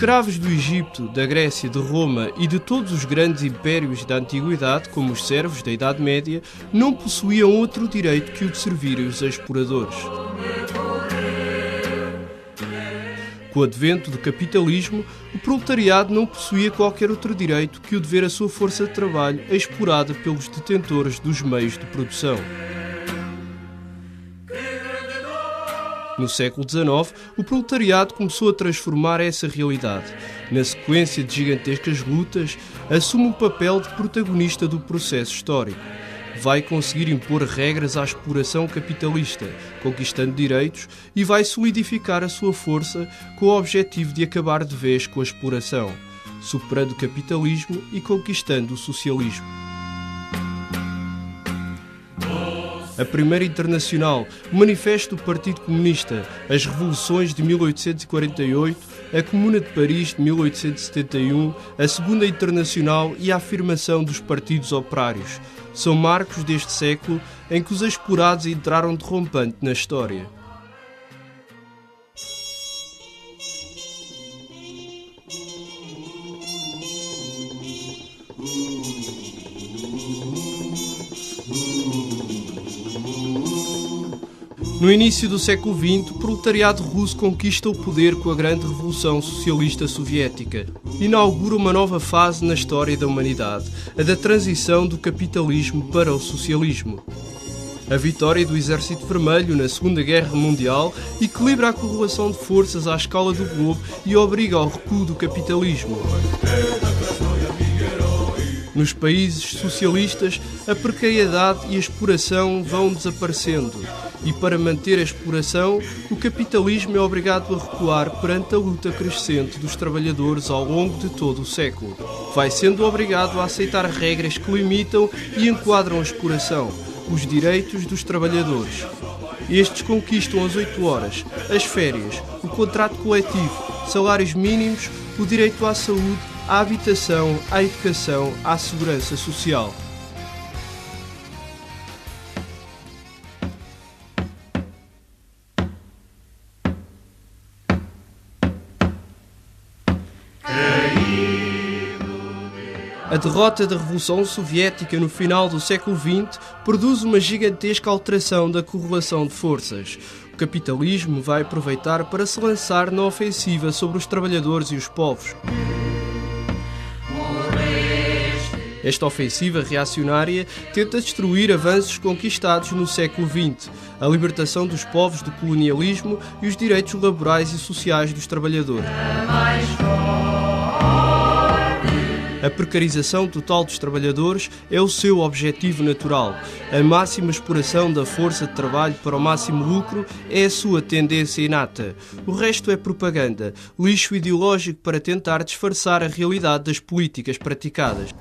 escravos do Egito, da Grécia, de Roma e de todos os grandes impérios da Antiguidade, como os servos da Idade Média, não possuíam outro direito que o de servirem os exploradores. Com o advento do capitalismo, o proletariado não possuía qualquer outro direito que o de ver a sua força de trabalho explorada pelos detentores dos meios de produção. No século XIX, o proletariado começou a transformar essa realidade. Na sequência de gigantescas lutas, assume o papel de protagonista do processo histórico. Vai conseguir impor regras à exploração capitalista, conquistando direitos, e vai solidificar a sua força com o objetivo de acabar de vez com a exploração, superando o capitalismo e conquistando o socialismo. A Primeira Internacional, o Manifesto do Partido Comunista, as Revoluções de 1848, a Comuna de Paris de 1871, a Segunda Internacional e a afirmação dos partidos operários são marcos deste século em que os explorados entraram de rompante na história. No início do século XX, o proletariado russo conquista o poder com a grande Revolução Socialista Soviética. Inaugura uma nova fase na história da humanidade, a da transição do capitalismo para o socialismo. A vitória do Exército Vermelho na Segunda Guerra Mundial equilibra a correlação de forças à escala do globo e obriga ao recuo do capitalismo. Nos países socialistas, a precariedade e a exploração vão desaparecendo. E para manter a exploração, o capitalismo é obrigado a recuar perante a luta crescente dos trabalhadores ao longo de todo o século. Vai sendo obrigado a aceitar regras que limitam e enquadram a exploração, os direitos dos trabalhadores. Estes conquistam as 8 horas, as férias, o contrato coletivo, salários mínimos, o direito à saúde, à habitação, à educação, à segurança social. A derrota da Revolução Soviética no final do século XX produz uma gigantesca alteração da correlação de forças. O capitalismo vai aproveitar para se lançar na ofensiva sobre os trabalhadores e os povos. Esta ofensiva reacionária tenta destruir avanços conquistados no século XX, a libertação dos povos do colonialismo e os direitos laborais e sociais dos trabalhadores. A precarização total dos trabalhadores é o seu objetivo natural. A máxima exploração da força de trabalho para o máximo lucro é a sua tendência inata. O resto é propaganda, lixo ideológico para tentar disfarçar a realidade das políticas praticadas.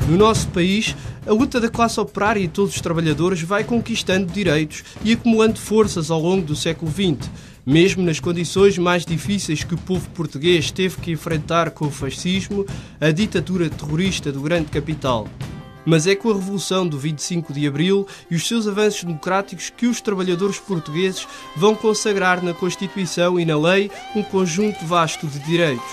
No nosso país, a luta da classe operária e todos os trabalhadores vai conquistando direitos e acumulando forças ao longo do século XX, mesmo nas condições mais difíceis que o povo português teve que enfrentar com o fascismo, a ditadura terrorista do grande capital. Mas é com a Revolução do 25 de Abril e os seus avanços democráticos que os trabalhadores portugueses vão consagrar na Constituição e na lei um conjunto vasto de direitos.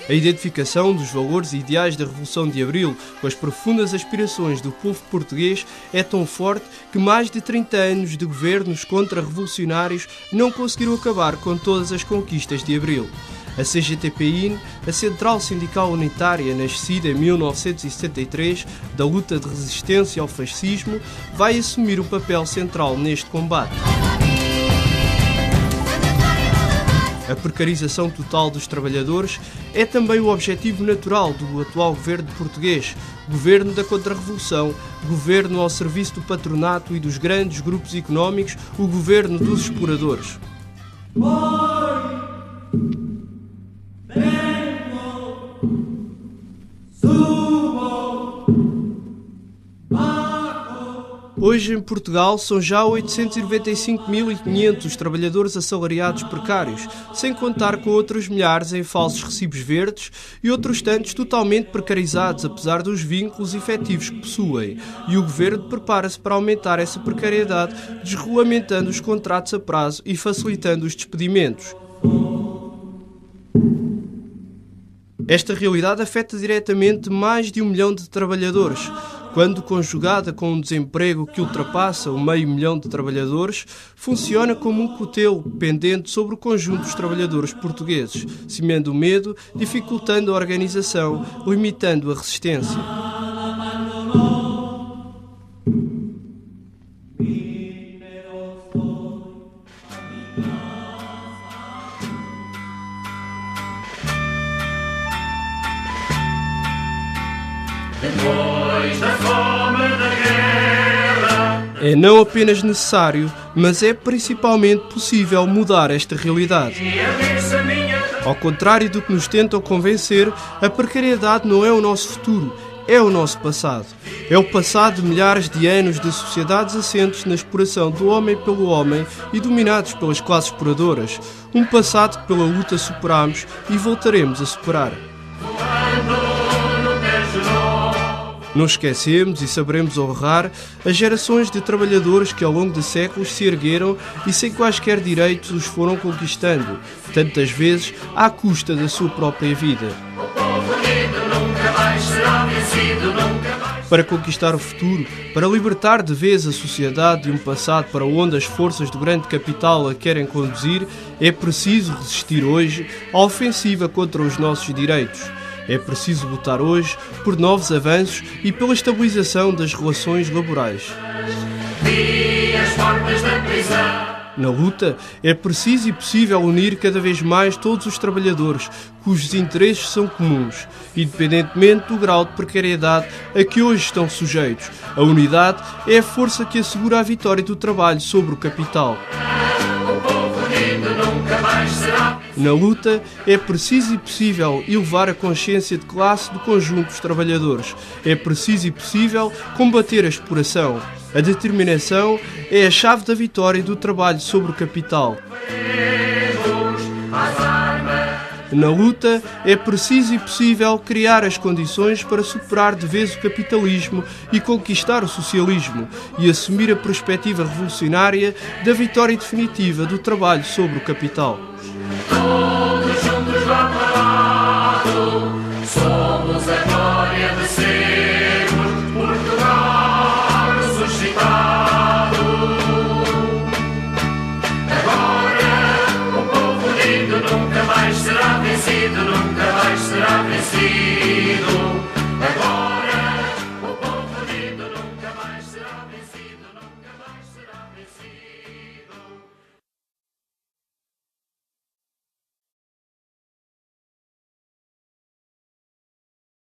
A identificação dos valores e ideais da Revolução de Abril com as profundas aspirações do povo português é tão forte que mais de 30 anos de governos contra-revolucionários não conseguiram acabar com todas as conquistas de Abril. A CGTP-IN, a Central Sindical Unitária, nascida em 1973, da luta de resistência ao fascismo, vai assumir o papel central neste combate. A precarização total dos trabalhadores é também o objetivo natural do atual governo português, governo da contra-revolução, governo ao serviço do patronato e dos grandes grupos económicos, o governo dos exploradores. Hoje em Portugal são já 895.500 trabalhadores assalariados precários, sem contar com outros milhares em falsos recibos verdes e outros tantos totalmente precarizados, apesar dos vínculos efetivos que possuem. E o Governo prepara-se para aumentar essa precariedade, desregulamentando os contratos a prazo e facilitando os despedimentos. Esta realidade afeta diretamente mais de 1 milhão de trabalhadores. Quando conjugada com um desemprego que ultrapassa o 500 mil de trabalhadores, funciona como um cutelo pendente sobre o conjunto dos trabalhadores portugueses, semeando o medo, dificultando a organização, limitando a resistência. Depois da fome da guerra. É não apenas necessário, mas é principalmente possível mudar esta realidade. Ao contrário do que nos tentam convencer, a precariedade não é o nosso futuro, é o nosso passado. É o passado de milhares de anos de sociedades assentes na exploração do homem pelo homem e dominados pelas classes exploradoras. Um passado que pela luta superamos e voltaremos a superar. Não esquecemos e saberemos honrar as gerações de trabalhadores que ao longo de séculos se ergueram e sem quaisquer direitos os foram conquistando, tantas vezes à custa da sua própria vida. Para conquistar o futuro, para libertar de vez a sociedade de um passado para onde as forças do grande capital a querem conduzir, é preciso resistir hoje à ofensiva contra os nossos direitos. É preciso lutar hoje por novos avanços e pela estabilização das relações laborais. Na luta, é preciso e possível unir cada vez mais todos os trabalhadores, cujos interesses são comuns, independentemente do grau de precariedade a que hoje estão sujeitos. A unidade é a força que assegura a vitória do trabalho sobre o capital. Na luta, é preciso e possível elevar a consciência de classe do conjunto dos trabalhadores. É preciso e possível combater a exploração. A determinação é a chave da vitória do trabalho sobre o capital. Na luta, é preciso e possível criar as condições para superar de vez o capitalismo e conquistar o socialismo e assumir a perspectiva revolucionária da vitória definitiva do trabalho sobre o capital. Todos juntos lado a lado, somos a glória de ser.